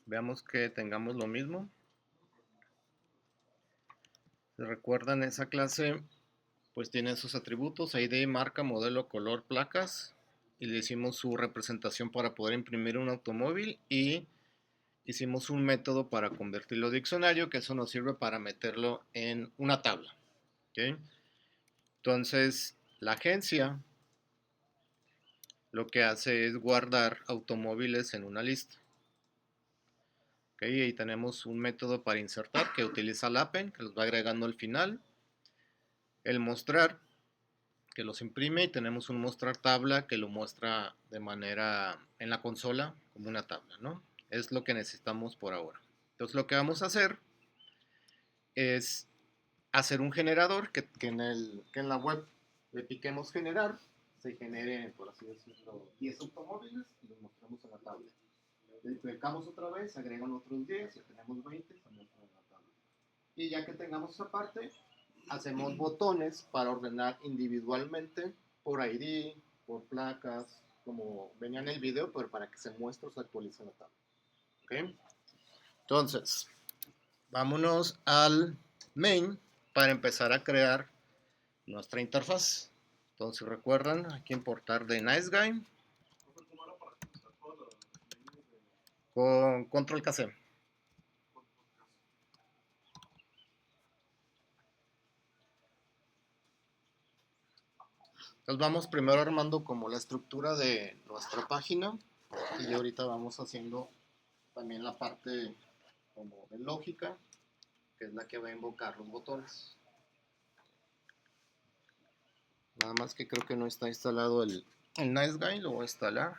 Veamos que tengamos lo mismo. Si recuerdan, esa clase pues tiene sus atributos: ID, marca, modelo, color, placas, y le hicimos su representación para poder imprimir un automóvil, y hicimos un método para convertirlo a diccionario, que eso nos sirve para meterlo en una tabla. ¿Okay? Entonces, la agencia lo que hace es guardar automóviles en una lista. ¿Okay? Ahí tenemos un método para insertar que utiliza el append, que los va agregando al final. El mostrar, que los imprime, y tenemos un mostrar tabla que lo muestra de manera en la consola como una tabla, ¿no? Es lo que necesitamos por ahora. Entonces lo que vamos a hacer es hacer un generador que en la web le piquemos generar, se genere, por así decirlo, 10 automóviles y los mostramos en la tabla. Le clicamos otra vez, se agregan otros 10, ya tenemos 20, se muestran en la tabla. Y ya que tengamos esa parte, hacemos botones para ordenar individualmente por ID, por placas, como venía en el video, pero para que se muestre o se actualice la tabla. ¿Okay? Entonces, vámonos al main para empezar a crear nuestra interfaz. Entonces, recuerdan, hay que importar de Nice Guy con control KC. Entonces vamos primero armando como la estructura de nuestra página, y ahorita vamos haciendo también la parte como de lógica, que es la que va a invocar los botones. Nada más que creo que no está instalado el Nice Guy, lo voy a instalar.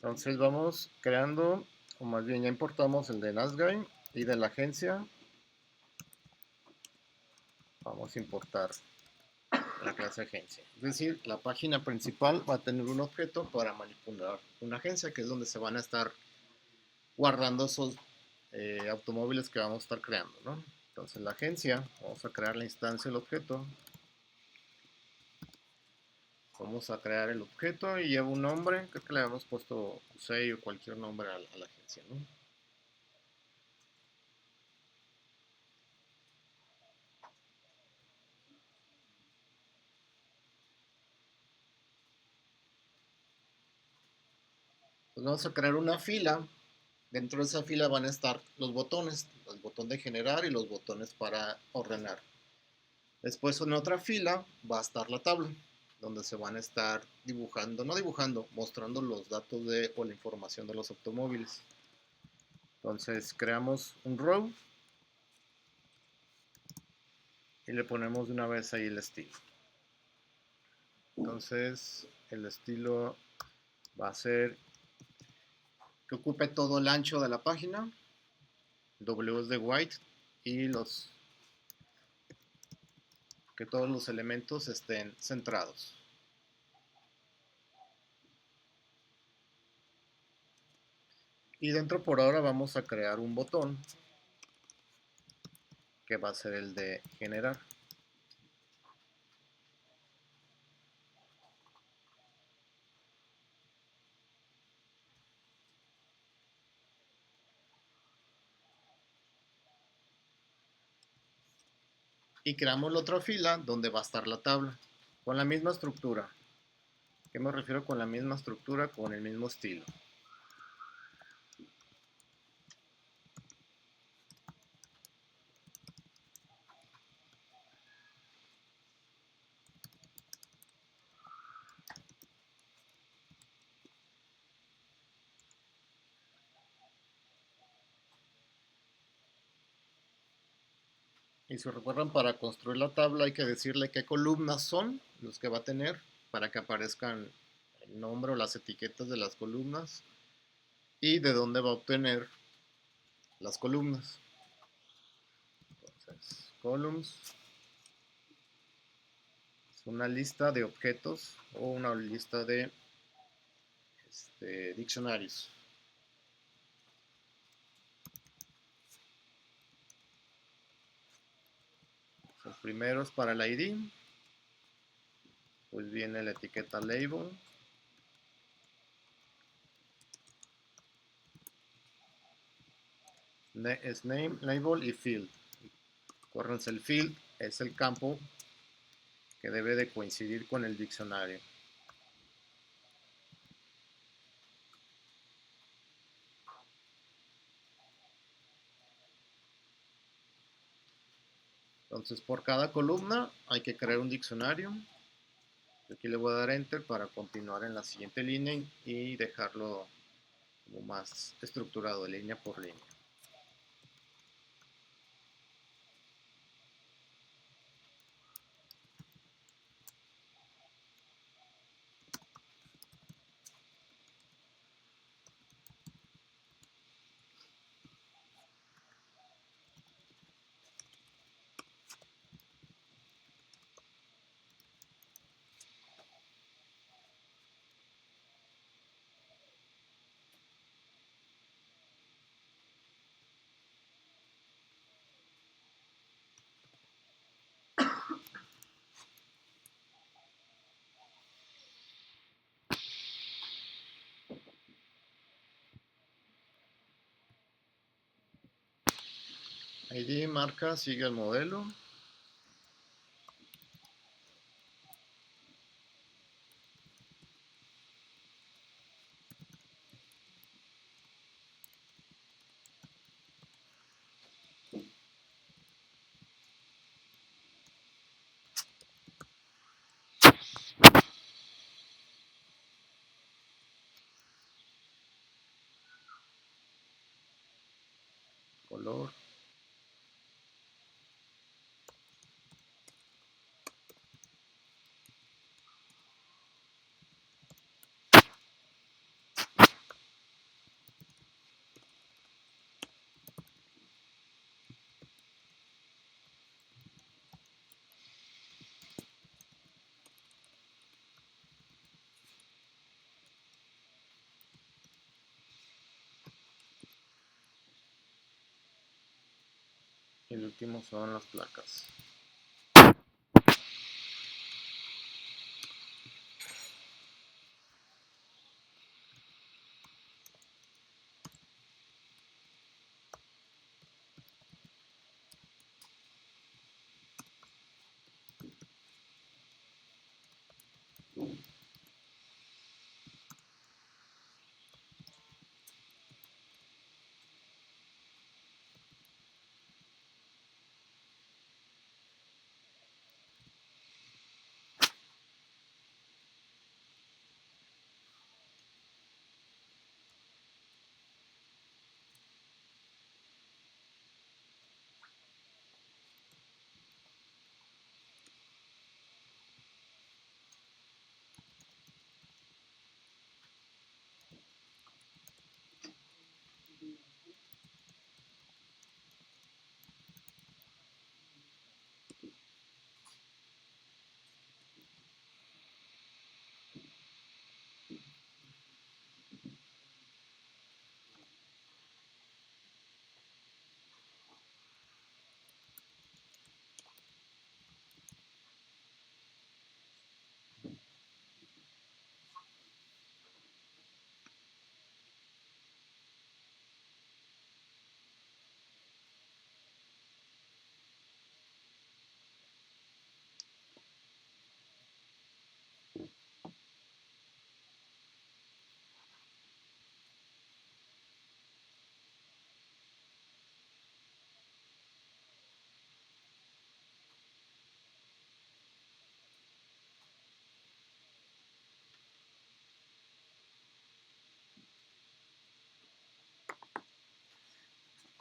Entonces vamos creando, o más bien ya importamos el de Nice Guy, y de la agencia vamos a importar la clase agencia. Es decir, la página principal va a tener un objeto para manipular una agencia, que es donde se van a estar guardando esos automóviles que vamos a estar creando, ¿no? Entonces la agencia, vamos a crear la instancia del objeto. Vamos a crear el objeto y lleva un nombre, creo que le habíamos puesto Kusei o cualquier nombre a la agencia, ¿no? Pues vamos a crear una fila. Dentro de esa fila van a estar los botones, el botón de generar y los botones para ordenar. Después en otra fila va a estar la tabla, donde se van a estar dibujando, no dibujando, mostrando los datos de o la información de los automóviles. Entonces creamos un row y le ponemos de una vez ahí el estilo. Entonces el estilo va a ser que ocupe todo el ancho de la página. W es de white y que todos los elementos estén centrados. Y dentro por ahora vamos a crear un botón que va a ser el de generar. Y creamos la otra fila donde va a estar la tabla con la misma estructura. ¿Qué me refiero con la misma estructura? Con el mismo estilo. Y si recuerdan, para construir la tabla hay que decirle qué columnas son los que va a tener para que aparezcan el nombre o las etiquetas de las columnas y de dónde va a obtener las columnas. Entonces, columns es una lista de objetos o una lista de diccionarios. Los primeros para el ID, pues viene la etiqueta label. Es name, label y field. Acuérdense, el field es el campo que debe de coincidir con el diccionario. Entonces, por cada columna hay que crear un diccionario. Aquí le voy a dar enter para continuar en la siguiente línea y dejarlo como más estructurado, línea por línea. ID, marca, sigue el modelo. Color. Y el último son las placas.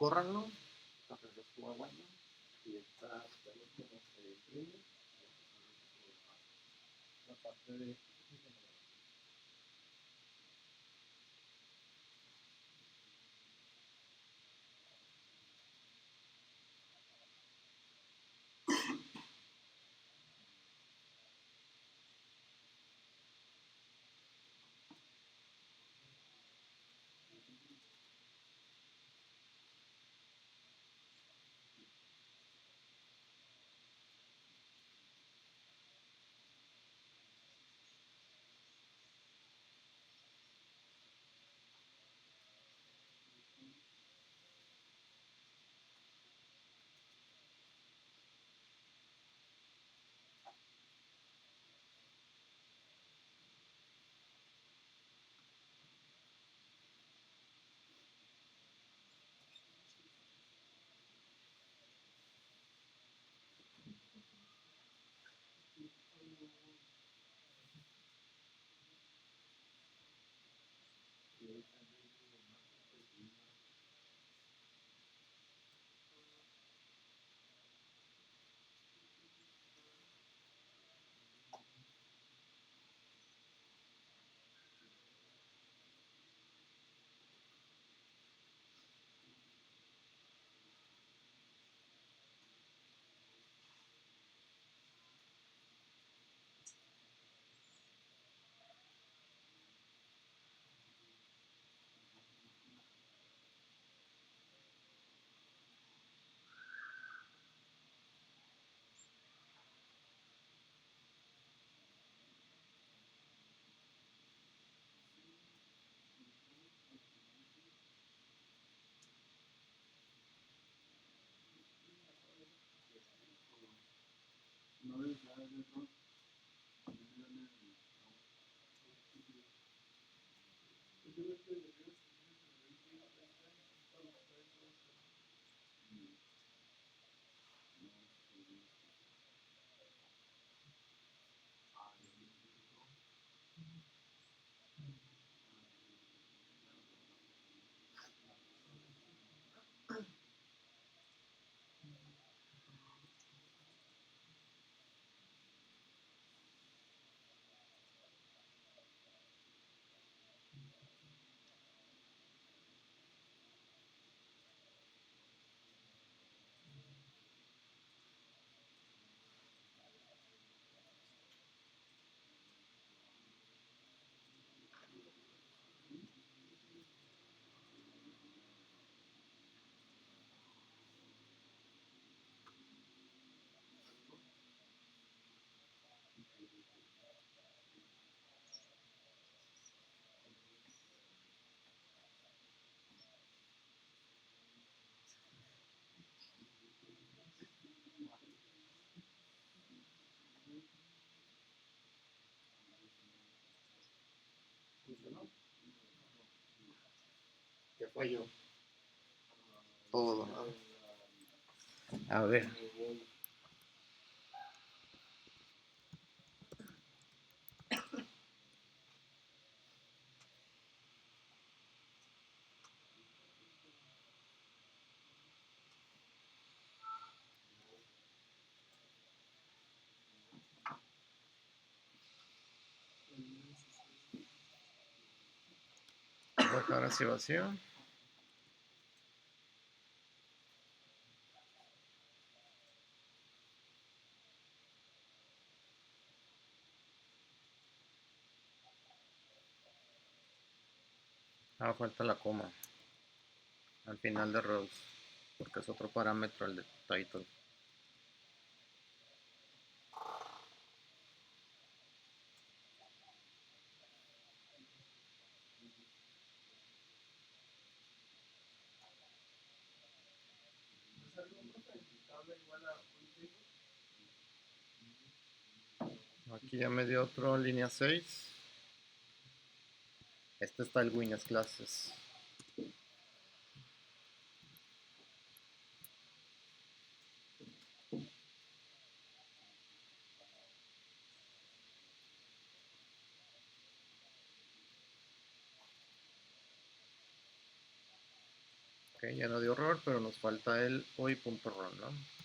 Córranlo para que suba bueno y está como se imprime la parte de falló. Todo, ¿no? A ver. Voy a dejar así vacío. Falta la coma al final de rows, porque es otro parámetro el de title. Aquí ya me dio otro línea 6. Este está el Winners Classes. Ok, ya no dio error, pero nos falta el hoy.ron, ¿no?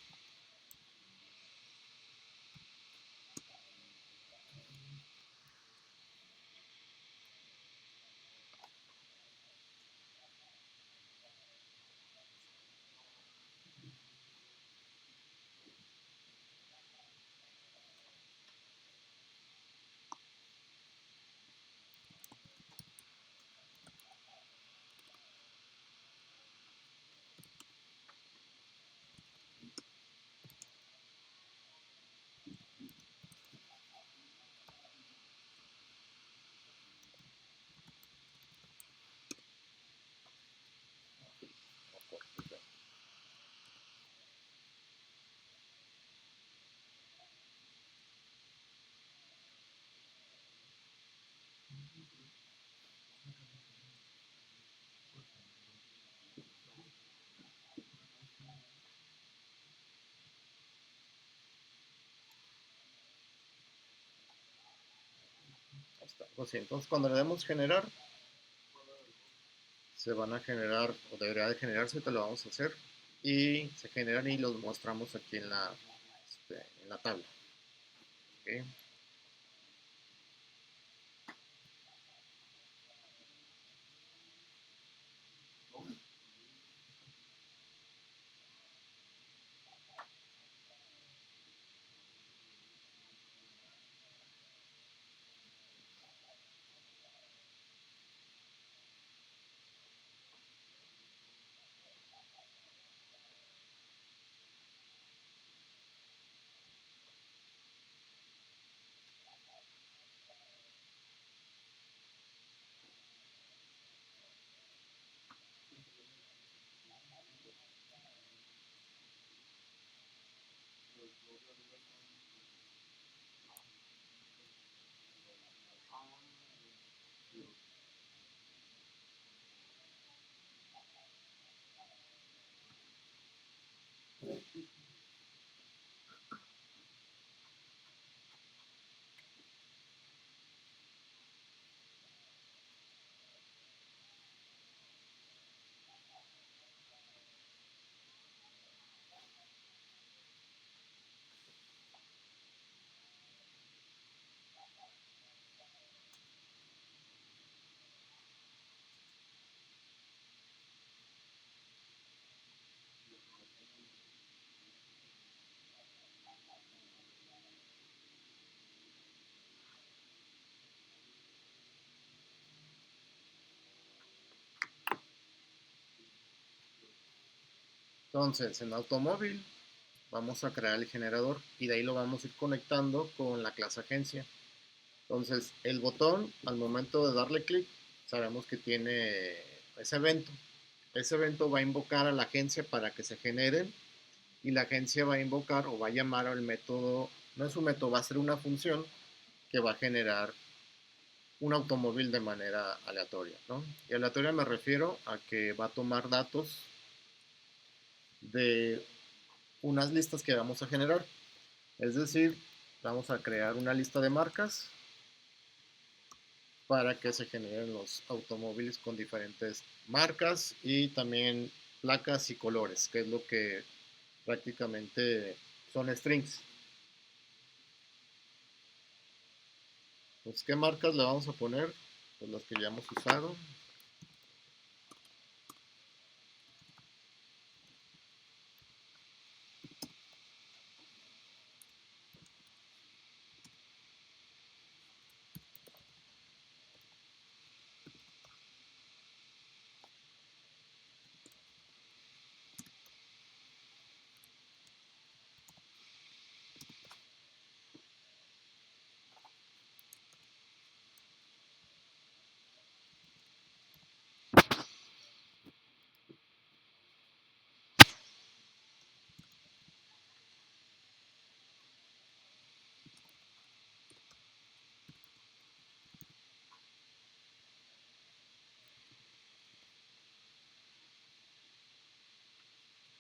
Pues sí, entonces cuando le demos generar, se van a generar, o debería de generarse, te lo vamos a hacer, y se generan y los mostramos aquí en la tabla. ¿Okay? Entonces, en automóvil vamos a crear el generador y de ahí lo vamos a ir conectando con la clase agencia. Entonces, el botón, al momento de darle clic, sabemos que tiene ese evento. Ese evento va a invocar a la agencia para que se generen y la agencia va a invocar o va a llamar al método, no es un método, va a ser una función que va a generar un automóvil de manera aleatoria, ¿no? Y aleatoria me refiero a que va a tomar datos de unas listas que vamos a generar. Es decir, vamos a crear una lista de marcas para que se generen los automóviles con diferentes marcas y también placas y colores, que es lo que prácticamente son strings. Pues, ¿qué marcas le vamos a poner? Pues las que ya hemos usado.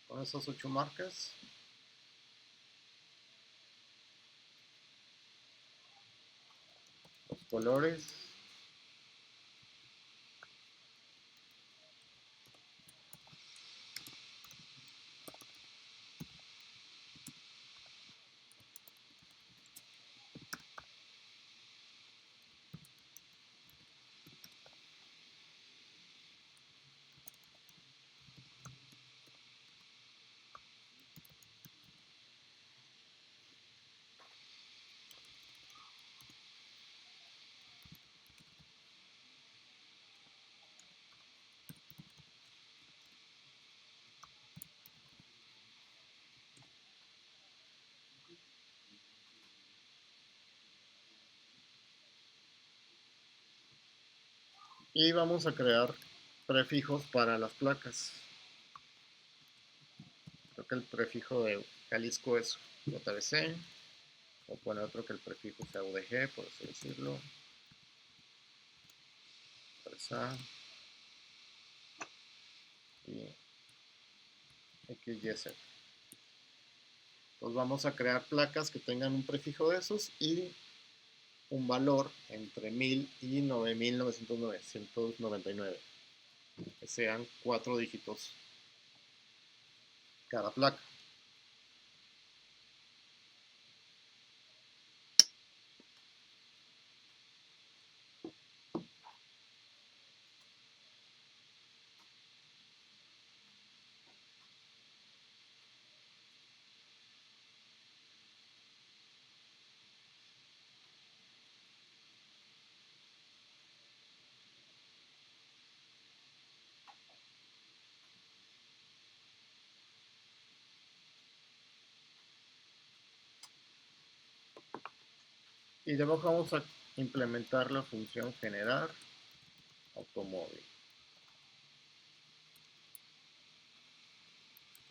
Con esas 8 marcas. Los colores. Y vamos a crear prefijos para las placas. Creo que el prefijo de Jalisco es JBC. O poner otro que el prefijo sea UDG, por así decirlo. Presa y XYZ. Entonces vamos a crear placas que tengan un prefijo de esos y un valor entre 1000 y 9999. Que sean 4 dígitos cada placa. Y debajo vamos a implementar la función generar automóvil.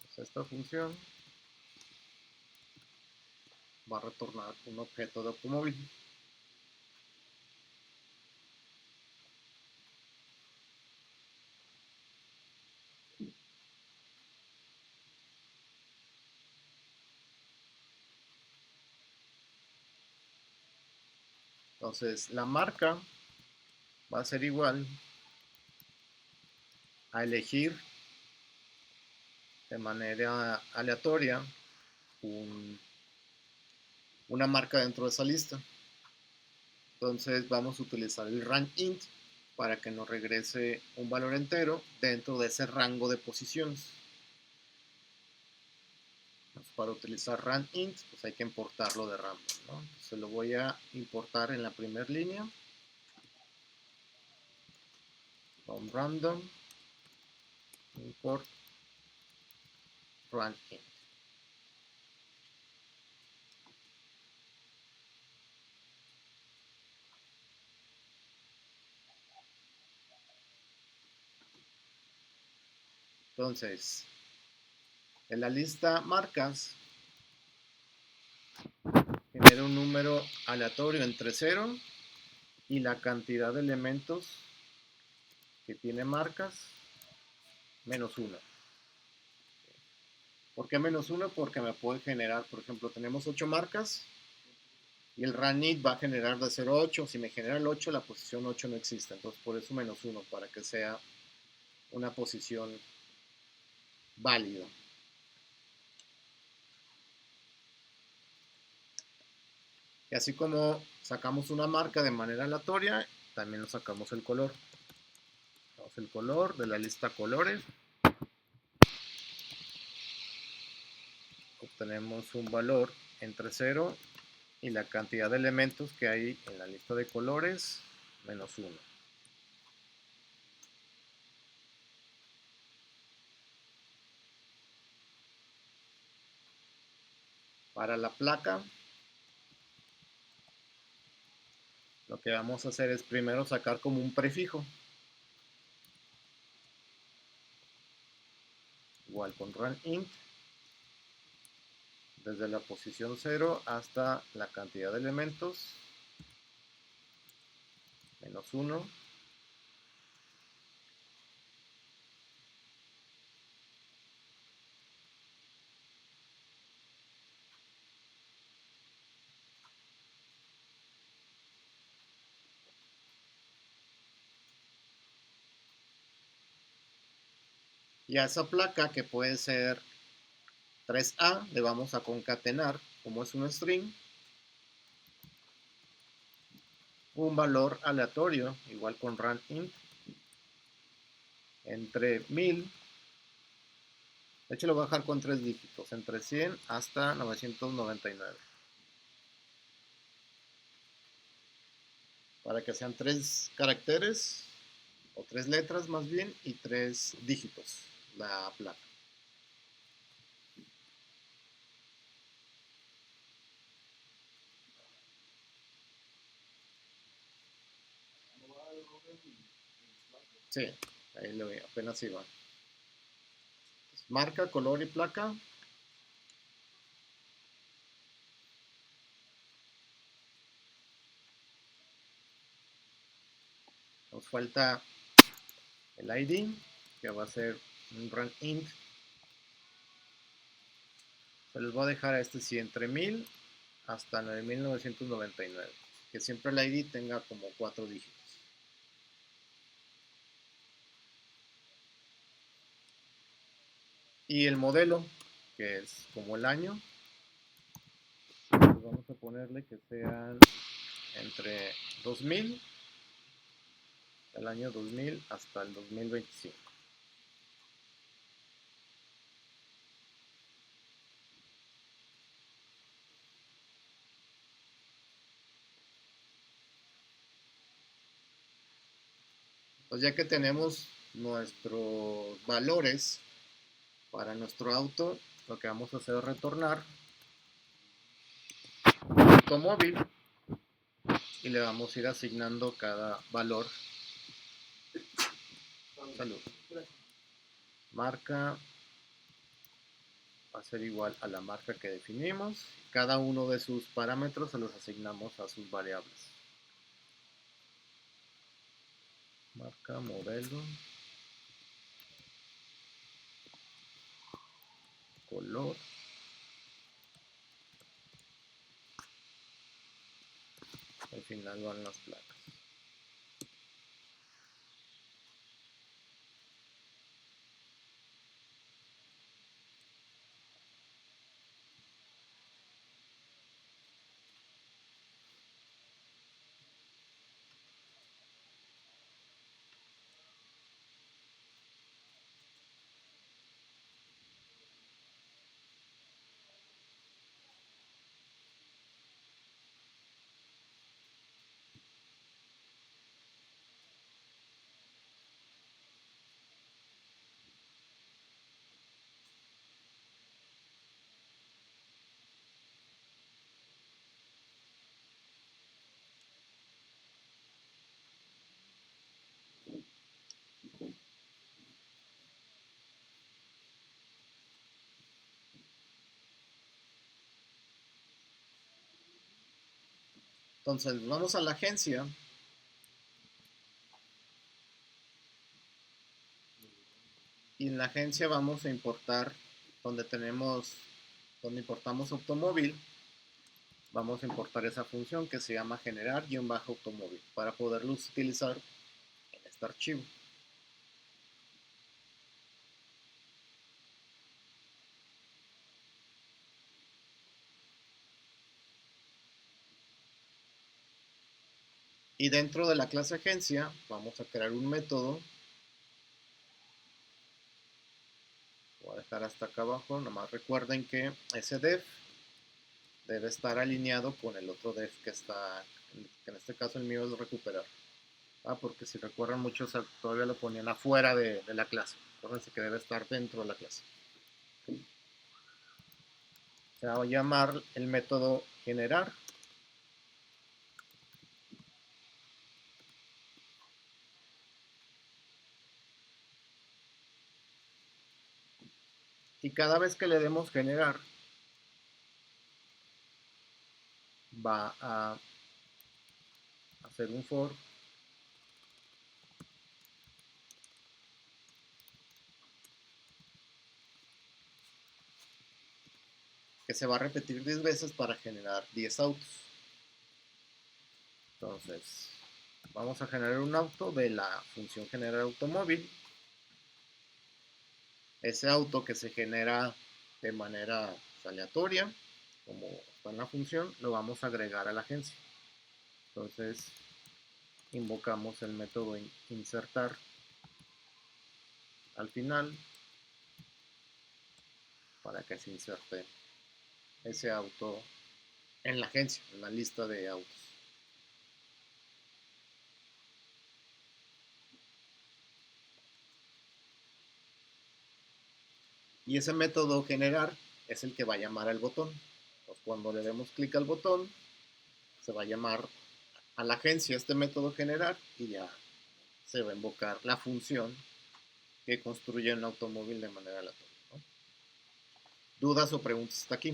Pues esta función va a retornar un objeto de automóvil. Entonces la marca va a ser igual a elegir de manera aleatoria una marca dentro de esa lista. Entonces vamos a utilizar el ranInt para que nos regrese un valor entero dentro de ese rango de posiciones. Pues para utilizar ranInt, pues hay que importarlo de random, ¿no? Entonces lo voy a importar en la primera línea. From random import ranInt. Entonces, en la lista marcas, genera un número aleatorio entre 0 y la cantidad de elementos que tiene marcas, -1. ¿Por qué -1? Porque me puede generar, por ejemplo, tenemos 8 marcas y el RunIt va a generar de 0 a 8. Si me genera el 8, la posición 8 no existe. Entonces, por eso -1, para que sea una posición válida. Y así como sacamos una marca de manera aleatoria, también nos sacamos el color. Sacamos el color de la lista colores. Obtenemos un valor entre 0 y la cantidad de elementos que hay en la lista de colores, -1. Para la placa, lo que vamos a hacer es primero sacar como un prefijo. Igual con runInt, desde la posición 0 hasta la cantidad de elementos, -1. Y a esa placa, que puede ser 3A, le vamos a concatenar, como es un string, un valor aleatorio, igual con runInt, entre 1000, de hecho lo voy a dejar con 3 dígitos, entre 100 hasta 999. Para que sean 3 caracteres, o 3 letras más bien, y 3 dígitos, la placa. Sí, ahí lo veo, apenas iba. Marca, color y placa. Nos falta el ID, que va a ser un runInt. Se los voy a dejar a este sí, entre 1000 hasta 9999. Que siempre el ID tenga como 4 dígitos. Y el modelo, que es como el año, pues vamos a ponerle que sean entre 2000, el año 2000 hasta el 2025. Pues ya que tenemos nuestros valores para nuestro auto, lo que vamos a hacer es retornar un automóvil y le vamos a ir asignando cada valor. Salud. Marca va a ser igual a la marca que definimos. Cada uno de sus parámetros se los asignamos a sus variables. Marca, modelo, color. Al final van las placas. Entonces vamos a la agencia la agencia vamos a importar donde importamos automóvil, vamos a importar esa función que se llama generar-automóvil para poderlos utilizar en este archivo. Y dentro de la clase agencia vamos a crear un método. Voy a dejar hasta acá abajo. Nomás recuerden que ese def debe estar alineado con el otro def que está, que en este caso el mío es recuperar. Porque si recuerdan muchos todavía lo ponían afuera de la clase. Acuérdense que debe estar dentro de la clase. Se va a llamar el método generar. Y cada vez que le demos generar, va a hacer un for que se va a repetir 10 veces para generar 10 autos. Entonces, vamos a generar un auto de la función generar automóvil. Ese auto que se genera de manera aleatoria, como está en la función, lo vamos a agregar a la agencia. Entonces, invocamos el método insertar al final para que se inserte ese auto en la agencia, en la lista de autos. Y ese método generar es el que va a llamar al botón. Entonces, cuando le demos clic al botón, se va a llamar a la agencia este método generar y ya se va a invocar la función que construye un automóvil de manera aleatoria, ¿no? ¿Dudas o preguntas hasta aquí?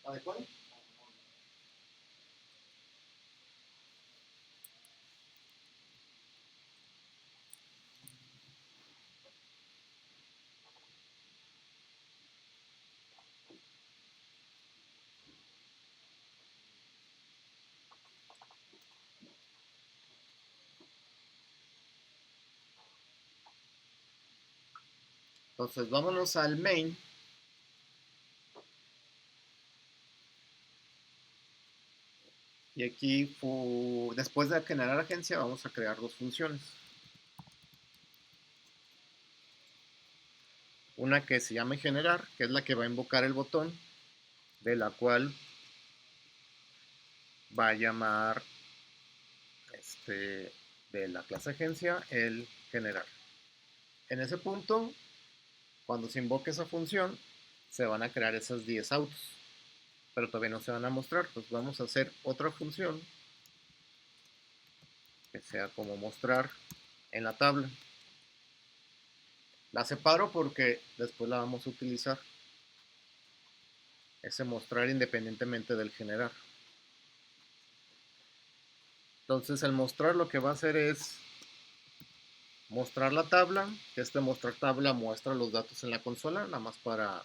¿De cuál? Entonces vámonos al main. Y aquí, después de generar agencia, vamos a crear dos funciones. Una que se llame generar, que es la que va a invocar el botón, de la cual va a llamar de la clase agencia el generar. En ese punto, cuando se invoque esa función, se van a crear esas 10 autos, pero todavía no se van a mostrar. Pues vamos a hacer otra función que sea como mostrar en la tabla. La separo porque después la vamos a utilizar. Ese mostrar independientemente del generar. Entonces el mostrar lo que va a hacer es mostrar la tabla, que mostrar tabla muestra los datos en la consola, nada más para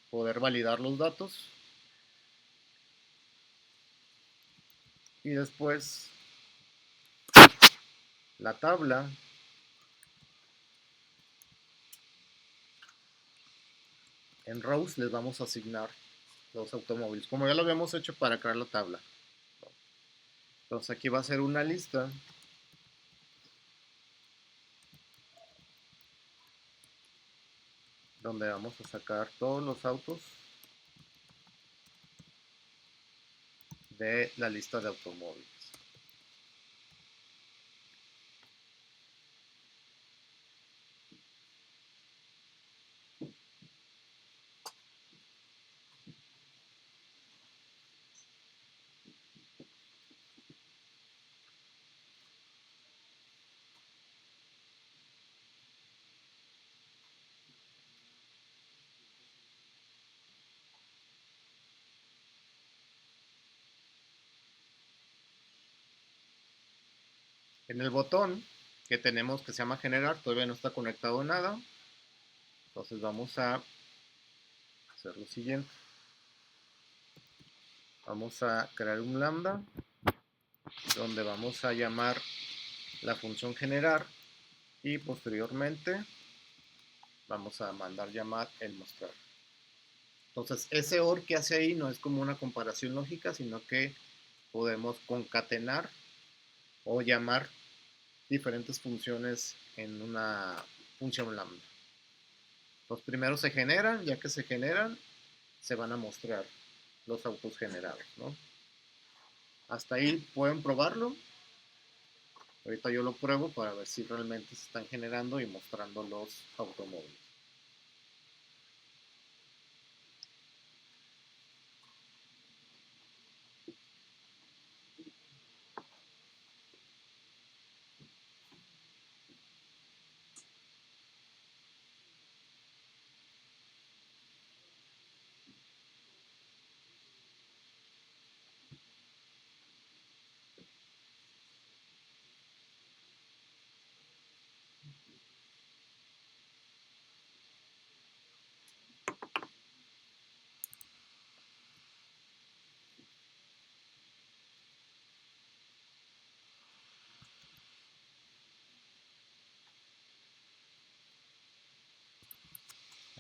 poder validar los datos. Y después la tabla en rows les vamos a asignar los automóviles, como ya lo habíamos hecho para crear la tabla. Entonces aquí va a ser una lista . donde vamos a sacar todos los autos de la lista de automóviles. En el botón que tenemos que se llama generar, todavía no está conectado nada. Entonces vamos a hacer lo siguiente. Vamos a crear un lambda donde vamos a llamar la función generar y posteriormente vamos a mandar llamar el mostrar. Entonces ese OR que hace ahí no es como una comparación lógica, sino que podemos concatenar o llamar diferentes funciones en una función lambda. Los primeros se generan, ya que se generan, se van a mostrar los autos generados, ¿no? Hasta ahí pueden probarlo. Ahorita yo lo pruebo para ver si realmente se están generando y mostrando los automóviles.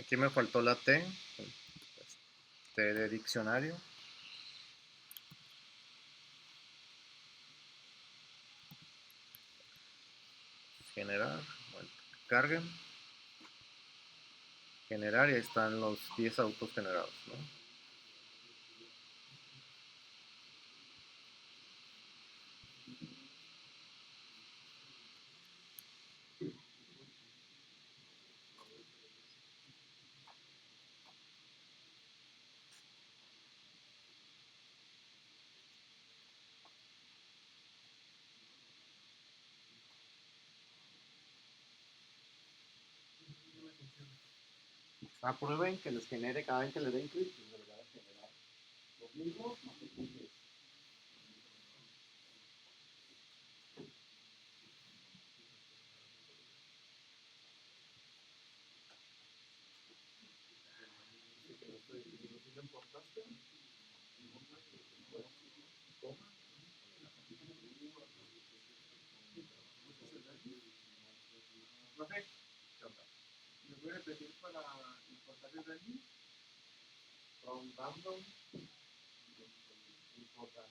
Aquí me faltó la T, T de diccionario. Generar, bueno, carguen. Generar y ahí están los 10 autos generados, ¿no? Aprueben que les genere cada vez que le den clic, les va a generar los mismos, no sé qué es. Profe, ¿me puede repetir para importar el ranking? From random, importar.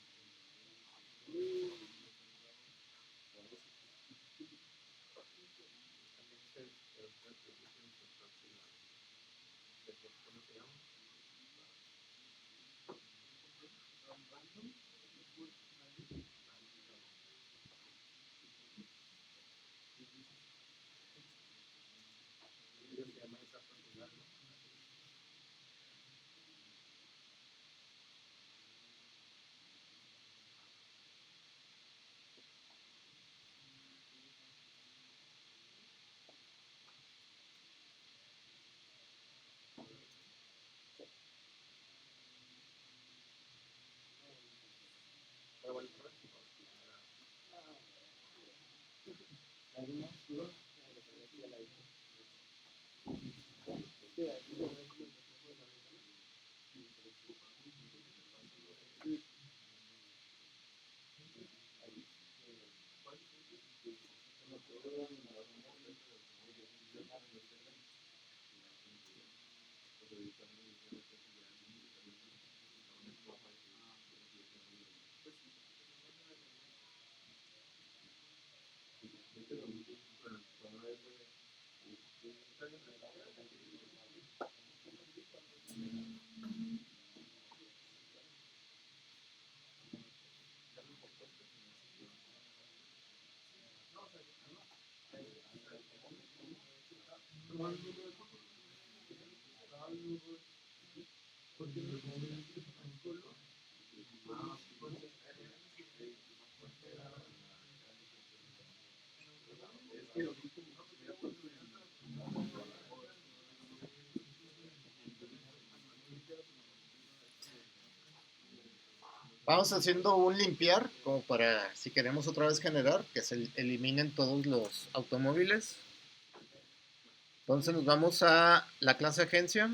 Vamos haciendo un limpiar, como para si queremos otra vez generar, que se eliminen todos los automóviles. Entonces nos vamos a la clase agencia,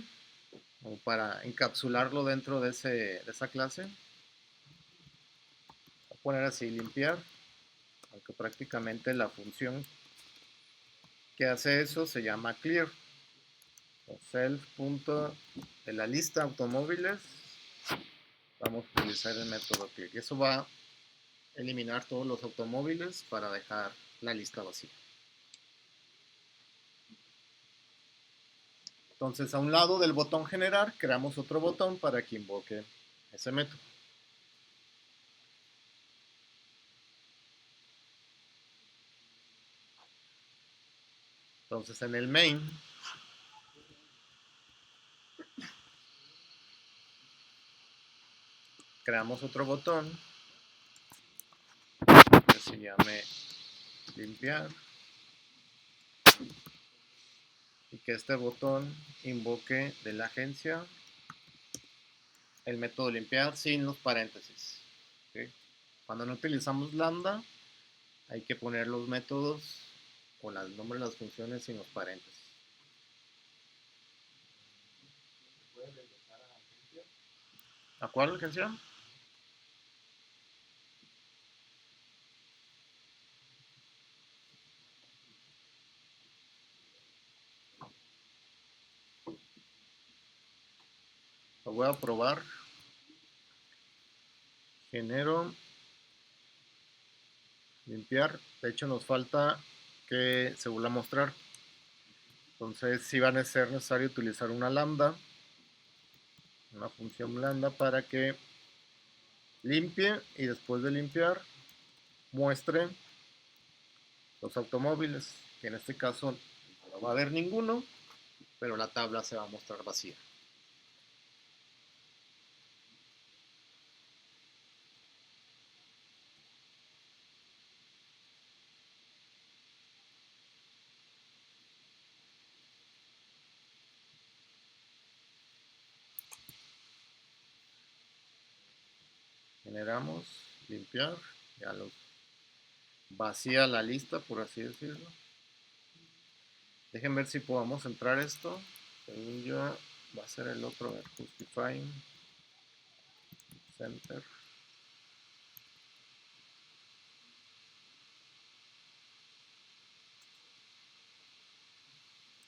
como para encapsularlo dentro de esa clase. Voy a poner así limpiar, aunque prácticamente la función que hace eso se llama clear. Self. De la lista automóviles vamos a utilizar el método clear. Y eso va a eliminar todos los automóviles para dejar la lista vacía. Entonces, a un lado del botón generar, creamos otro botón para que invoque ese método. Entonces, en el main, creamos otro botón que se llame limpiar y que este botón invoque de la agencia el método limpiar sin los paréntesis. ¿Okay? Cuando no utilizamos lambda, hay que poner los métodos o el nombre de las funciones sin los paréntesis. ¿A cuál agencia? Lo voy a probar. Genero limpiar. De hecho, nos falta que se vuelva a mostrar. Entonces, sí va a ser necesario utilizar una lambda, una función lambda para que limpie y después de limpiar muestre los automóviles, que en este caso no va a haber ninguno, pero la tabla se va a mostrar vacía. Generamos, limpiar, ya los vacía la lista, por así decirlo. Dejen ver si podemos entrar esto. Según yo, va a ser el otro, justifying center.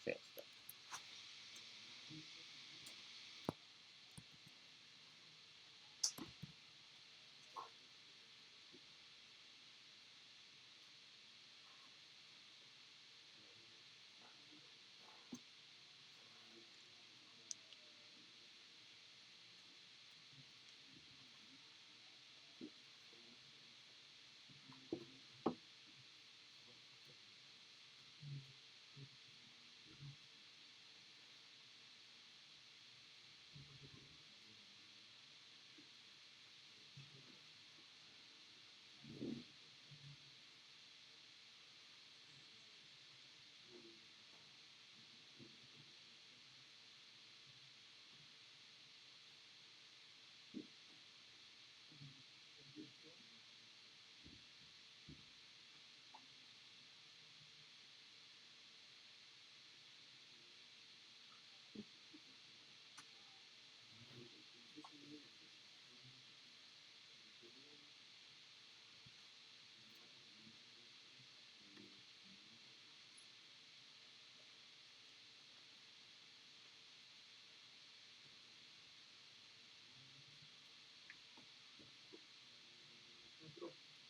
Sí, está.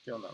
¿Qué onda?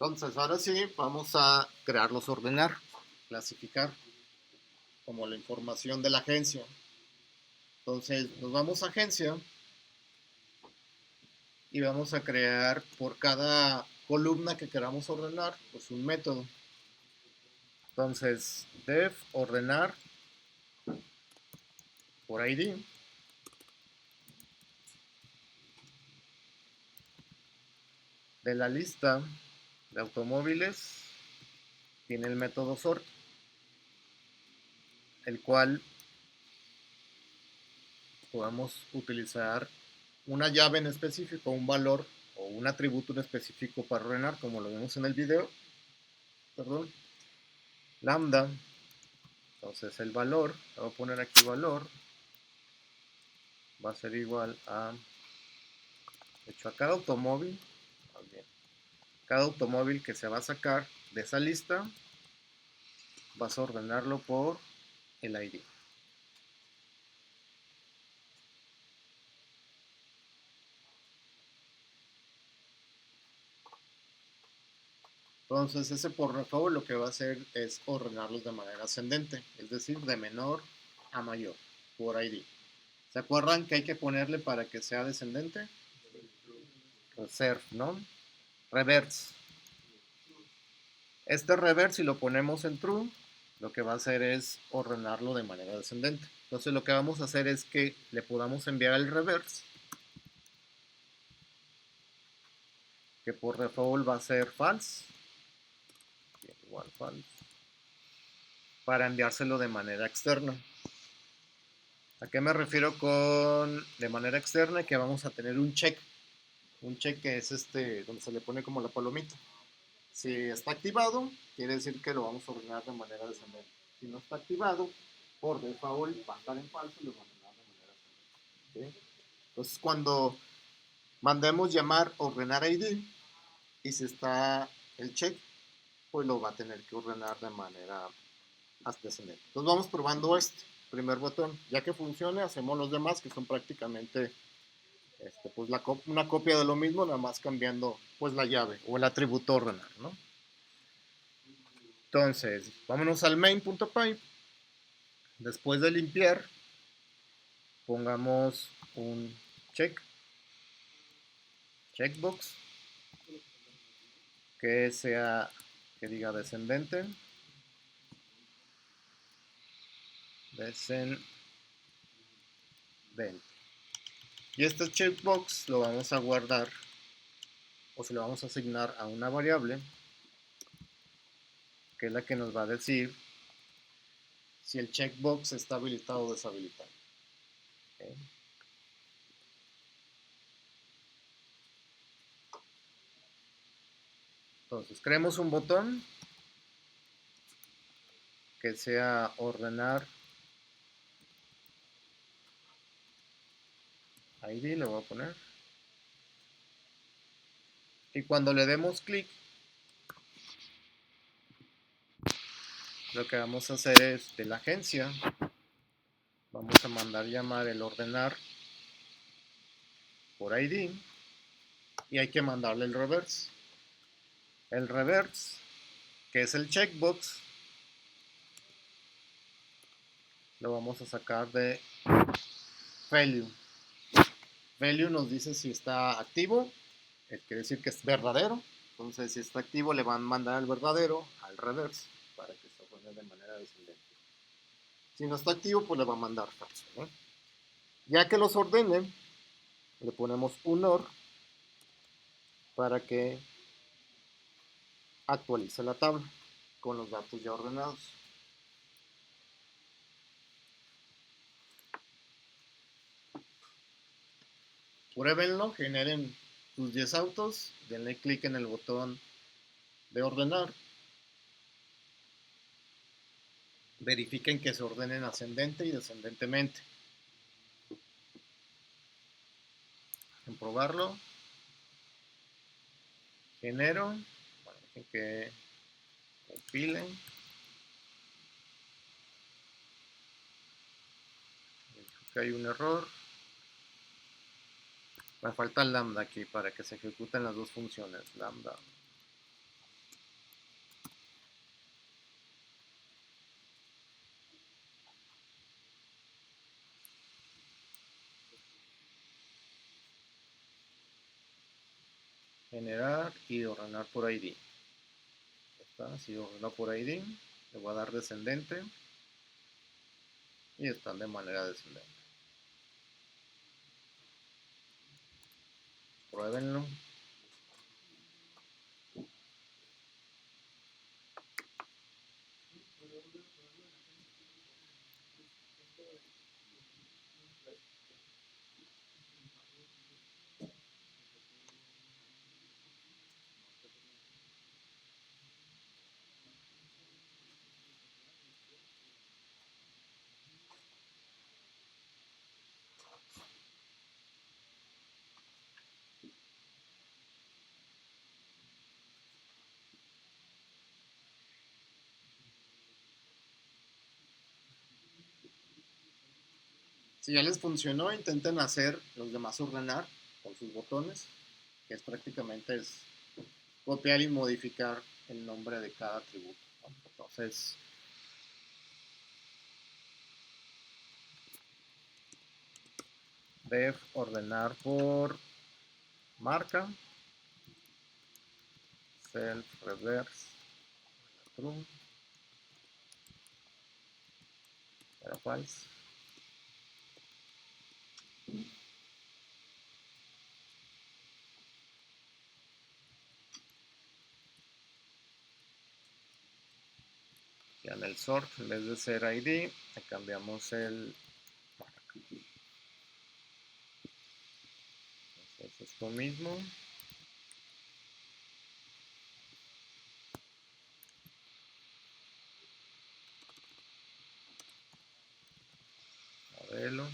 Entonces, ahora sí, vamos a crearlos, ordenar, clasificar, como la información de la agencia. Entonces, nos vamos a agencia y vamos a crear por cada columna que queramos ordenar, pues un método. Entonces, def ordenar por ID. De la lista de automóviles tiene el método sort, el cual podamos utilizar una llave en específico, un valor o un atributo en específico para ordenar, como lo vimos en el video. Perdón. Lambda. Entonces el valor, voy a poner aquí valor, va a ser igual a, de hecho, a cada automóvil, cada automóvil que se va a sacar de esa lista, vas a ordenarlo por el ID. Entonces ese por default lo que va a hacer es ordenarlos de manera ascendente, es decir, de menor a mayor, por ID. ¿Se acuerdan que hay que ponerle para que sea descendente? Reserve, ¿no? Reverse. Este reverse, si lo ponemos en true, lo que va a hacer es ordenarlo de manera descendente. Entonces lo que vamos a hacer es que le podamos enviar el reverse, que por default va a ser false, igual false, para enviárselo de manera externa. ¿A qué me refiero con de manera externa? Que vamos a tener un check. Un check que es donde se le pone como la palomita. Si está activado, quiere decir que lo vamos a ordenar de manera descendente. Si no está activado, por default va a estar en falso y lo vamos a ordenar de manera ascendente. ¿Sí? Entonces, cuando mandemos llamar ordenar ID y si está el check, pues lo va a tener que ordenar de manera descendente. Entonces, vamos probando este primer botón. Ya que funcione, hacemos los demás que son prácticamente pues una copia de lo mismo, nada más cambiando pues la llave o el atributo ordenar, ¿no? Entonces, vámonos al main.py. Después de limpiar, pongamos un checkbox, que sea, que diga descendente, descendente. Y este checkbox lo vamos a guardar o se lo vamos a asignar a una variable que es la que nos va a decir si el checkbox está habilitado o deshabilitado. ¿Okay? Entonces, creemos un botón que sea ordenar ID, le voy a poner. Y cuando le demos clic, lo que vamos a hacer es de la agencia, vamos a mandar llamar el ordenar por ID y hay que mandarle el reverse. El reverse, que es el checkbox, lo vamos a sacar de value. Value nos dice si está activo, quiere decir que es verdadero. Entonces, si está activo, le van a mandar el verdadero al reverse para que se ordene de manera descendente. Si no está activo, pues le va a mandar falso, ¿no? Ya que los ordene, le ponemos un OR para que actualice la tabla con los datos ya ordenados. Pruébenlo, generen sus 10 autos, denle clic en el botón de ordenar, verifiquen que se ordenen ascendente y descendentemente. En probarlo, genero, bueno, dejen que compilen. Que hay un error. Me falta el lambda aquí para que se ejecuten las dos funciones. Lambda. Generar y ordenar por ID. Está, si ordeno por ID, le voy a dar descendente y están de manera descendente. Pruébenlo. Si ya les funcionó, intenten hacer los demás ordenar con sus botones, que es prácticamente es copiar y modificar el nombre de cada atributo. Entonces, def ordenar por marca, self reverse true, era false. Y en el sort, en vez de ser ID, le cambiamos el marca. Entonces, esto mismo. Modelo.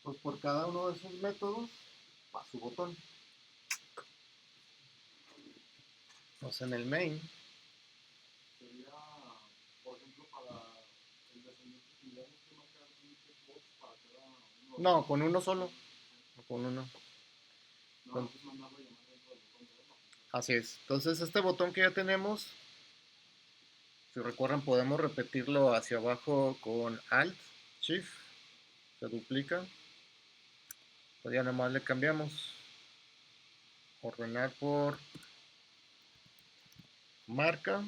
Pues por cada uno de esos métodos va su botón. Entonces en el main Sería, por ejemplo, para el descendiente, tendríamos que marcar un checkbox para cada uno. no, con uno solo, con uno. No, Con, es mandarlo a llamar dentro del botón de arma. así es. Entonces este botón que ya tenemos, si recuerdan, podemos repetirlo hacia abajo con Alt, Shift, se duplica. Pues ya nomás le cambiamos. Ordenar por marca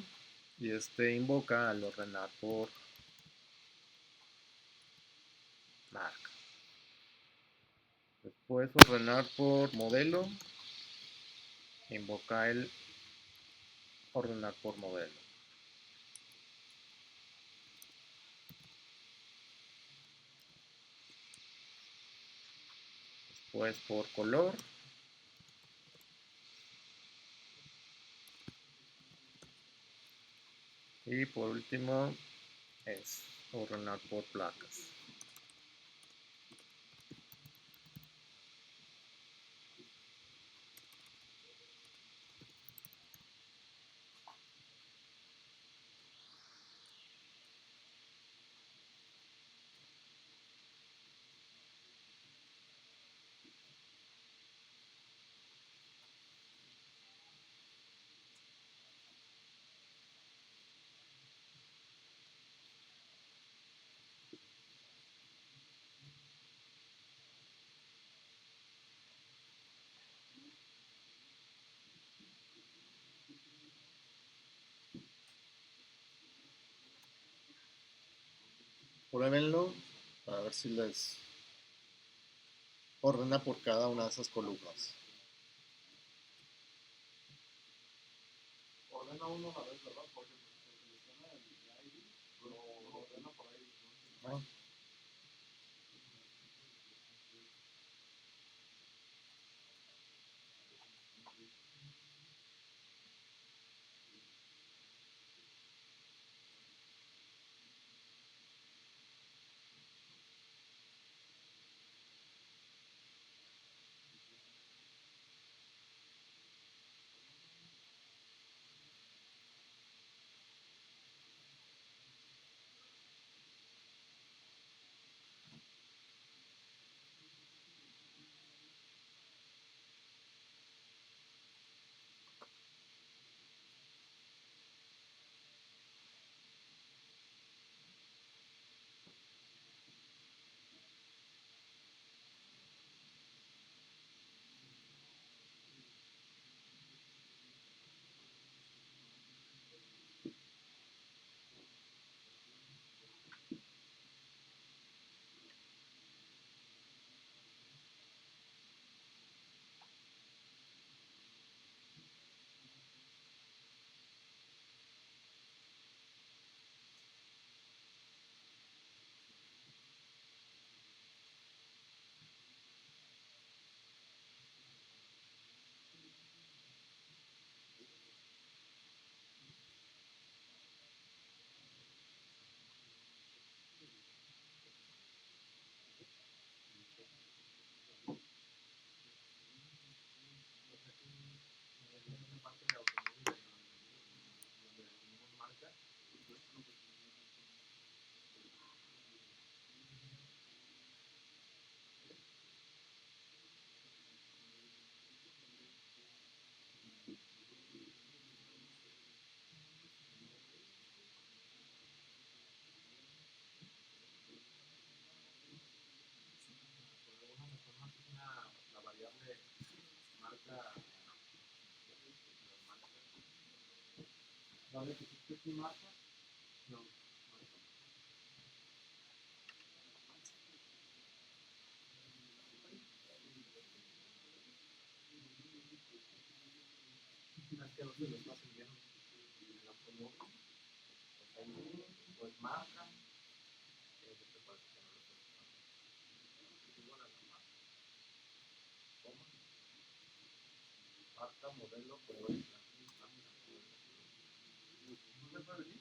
y este invoca al ordenar por marca. Después ordenar por modelo, invoca el ordenar por modelo. Después por color. Y por último es ordenar por placas. Pruébenlo para ver si les ordena por cada una de esas columnas. Ordena uno a la vez, ¿verdad? Porque se selecciona el ID, lo ordena por ID. ¿No? La variable marca. ¿Vale? ¿Qué es marca? No. Es que a veces lo estás enviando en el automóvil, pues marca, te parece que no lo estás usando. Es igual a la marca. ¿Cómo? Marca, modelo, color y la lámina. ¿No se puede venir?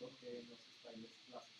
porque no se está en las clases.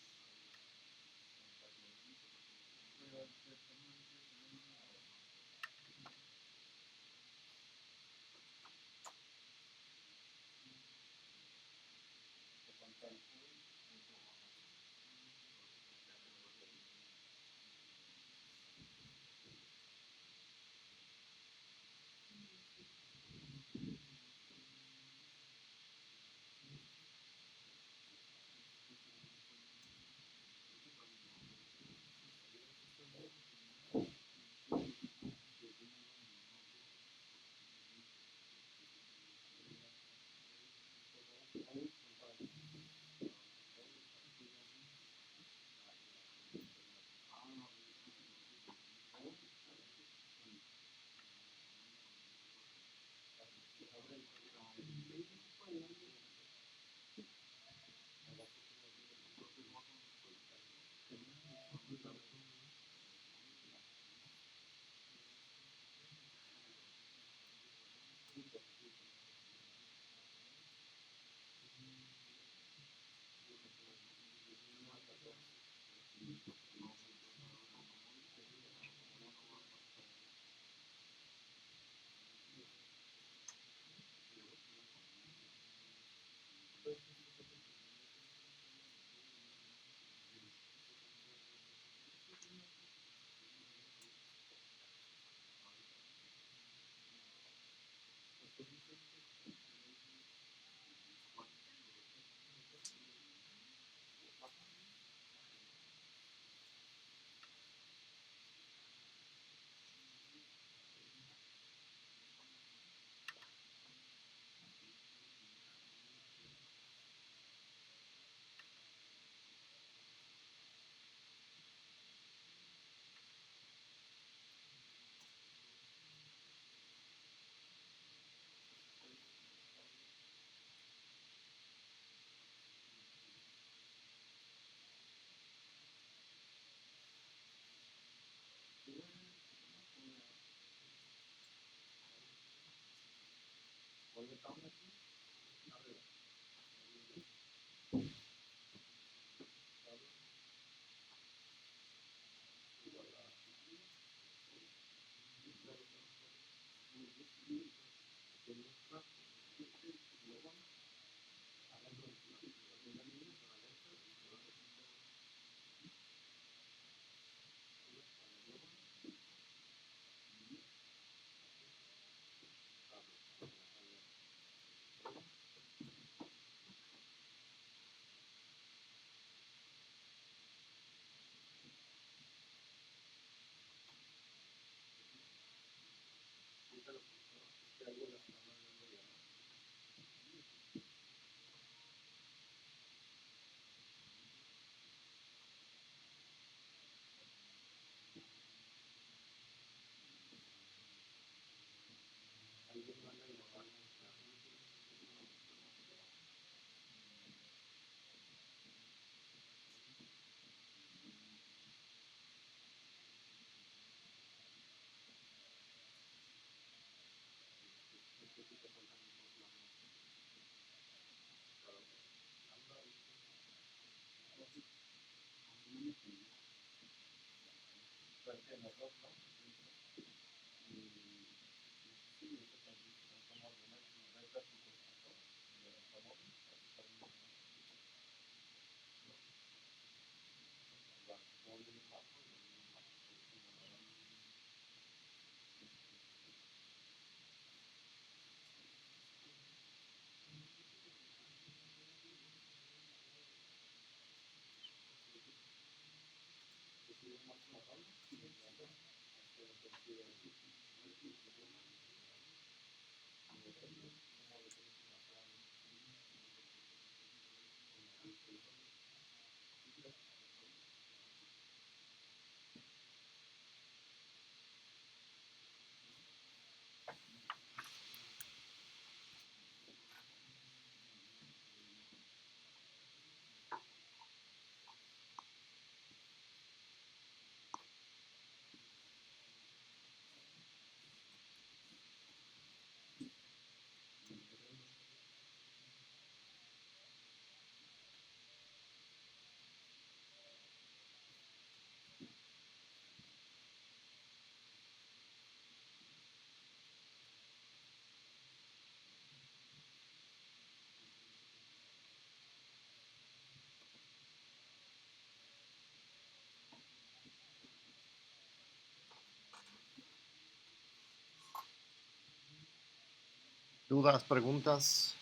¿Dudas, preguntas?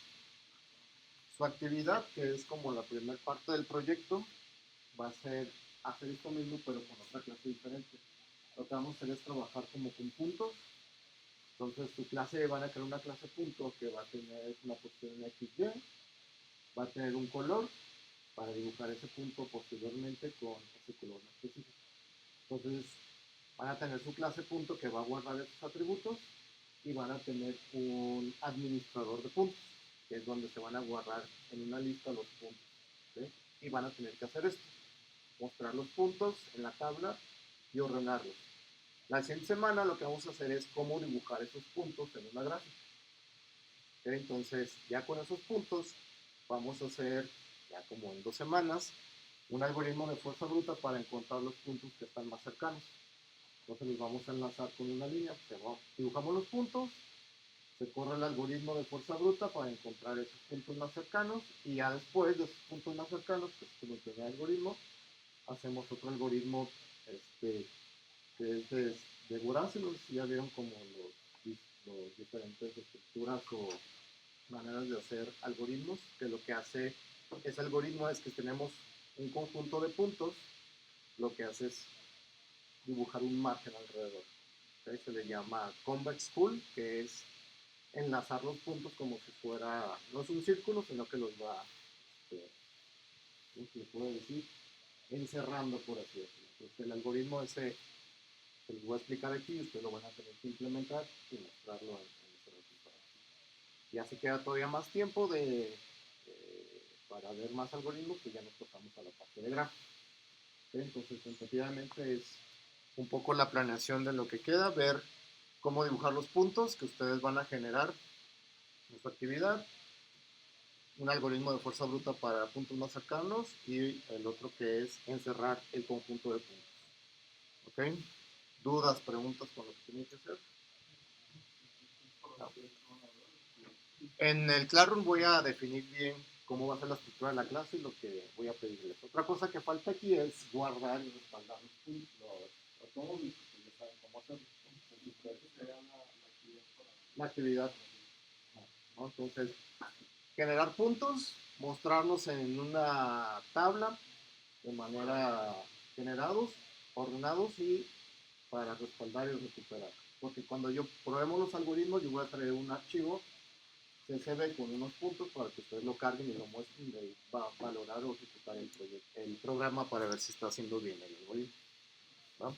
Su actividad, que es como la primera parte del proyecto, va a ser hacer esto mismo pero con otra clase diferente. Lo que vamos a hacer es trabajar como con puntos. Entonces tu clase van a crear una clase punto que va a tener una posición en XY, va a tener un color para dibujar ese punto posteriormente con ese color en específico. Entonces van a tener su clase punto que va a guardar esos atributos y van a tener un administrador de puntos, que es donde se van a guardar en una lista los puntos. ¿Sí? Y van a tener que hacer esto, mostrar los puntos en la tabla y ordenarlos. La siguiente semana lo que vamos a hacer es cómo dibujar esos puntos en una gráfica. ¿Sí? Entonces, ya con esos puntos, vamos a hacer, ya como en 2 semanas, un algoritmo de fuerza bruta para encontrar los puntos que están más cercanos. Entonces los vamos a enlazar con una línea, dibujamos los puntos, se corre el algoritmo de fuerza bruta para encontrar esos puntos más cercanos y ya después de esos puntos más cercanos, pues como el primer algoritmo, hacemos otro algoritmo que es de Guerassi. No sé si ya vieron como los diferentes estructuras o maneras de hacer algoritmos, que lo que hace ese algoritmo es que tenemos un conjunto de puntos, lo que hace es dibujar un margen alrededor. ¿Okay? Se le llama convex hull, que es enlazar los puntos como si fuera, no es un círculo, sino que los va, ¿cómo se le puede decir? Encerrando, por así decirlo. Entonces el algoritmo ese se los voy a explicar aquí y ustedes lo van a tener que implementar y mostrarlo en este resultado. Ya se queda todavía más tiempo para ver más algoritmos, pues ya nos pasamos a la parte de gráficos. ¿Okay? Entonces, tentativamente es un poco la planeación de lo que queda, ver cómo dibujar los puntos que ustedes van a generar en su actividad, un algoritmo de fuerza bruta para puntos más cercanos y el otro que es encerrar el conjunto de puntos. ¿Ok? ¿Dudas, preguntas con lo que tienen que hacer? No. En el Classroom voy a definir bien cómo va a ser la estructura de la clase y lo que voy a pedirles. Otra cosa que falta aquí es guardar y respaldar los puntos, los automóviles, que ya saben cómo hacerlo. La actividad. ¿No? Entonces, generar puntos, mostrarlos en una tabla de manera generados, ordenados y para respaldar y recuperar. Porque cuando yo probemos los algoritmos, yo voy a traer un archivo CSV con unos puntos para que ustedes lo carguen y lo muestren y ahí va a valorar o ejecutar el programa para ver si está haciendo bien el algoritmo. ¿No?